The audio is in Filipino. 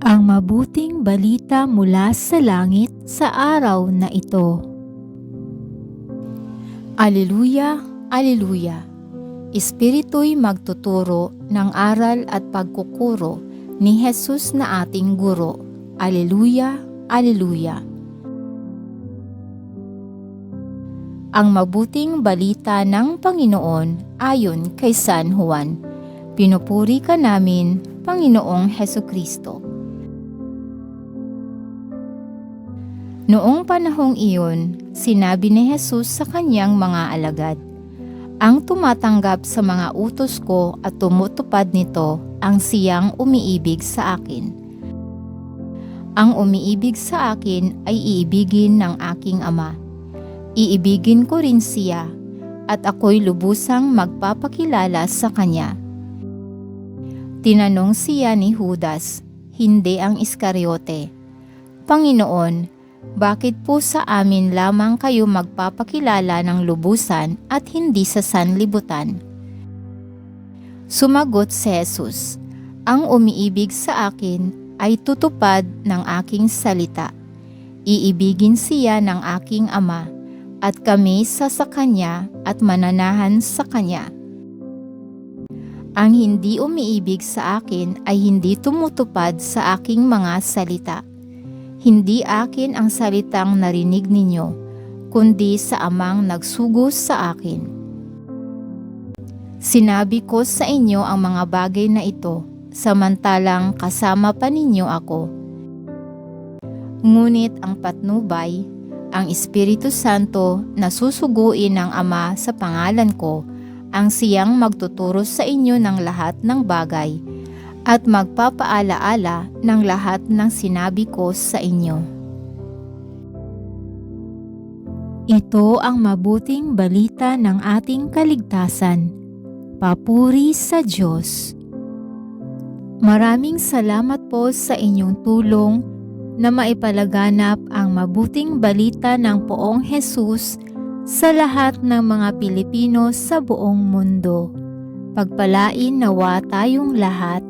Ang mabuting balita mula sa langit sa araw na ito. Aleluya, aleluya. Espiritu'y magtuturo ng aral at pagkukuro ni Jesus na ating guro. Aleluya, aleluya. Ang mabuting balita ng Panginoon ayon kay San Juan. Pinupuri ka namin, Panginoong Hesukristo. Noong panahong iyon, sinabi ni Jesus sa kanyang mga alagad, "Ang tumatanggap sa mga utos ko at tumutupad nito, ang siyang umiibig sa akin. Ang umiibig sa akin ay iibigin ng aking Ama. Iibigin ko rin siya, at ako'y lubusang magpapakilala sa kanya." Tinanong siya ni Judas, hindi ang Iscariote, "Panginoon, bakit po sa amin lamang kayo magpapakilala ng lubusan at hindi sa sanlibutan?" Sumagot si Jesus, "Ang umiibig sa akin ay tutupad ng aking salita. Iibigin siya ng aking Ama, at kami sa kanya at mananahan sa kanya. Ang hindi umiibig sa akin ay hindi tumutupad sa aking mga salita. Hindi akin ang salitang narinig ninyo, kundi sa Amang nagsugos sa akin. Sinabi ko sa inyo ang mga bagay na ito, samantalang kasama pa ninyo ako. Ngunit ang patnubay, ang Espiritu Santo na susuguin ng Ama sa pangalan ko, ang siyang magtuturo sa inyo ng lahat ng bagay, at magpapaalaala ng lahat ng sinabi ko sa inyo." Ito ang mabuting balita ng ating kaligtasan. Papuri sa Diyos. Maraming salamat po sa inyong tulong na maipalaganap ang mabuting balita ng Poong Jesus sa lahat ng mga Pilipino sa buong mundo. Pagpalain nawa tayong lahat.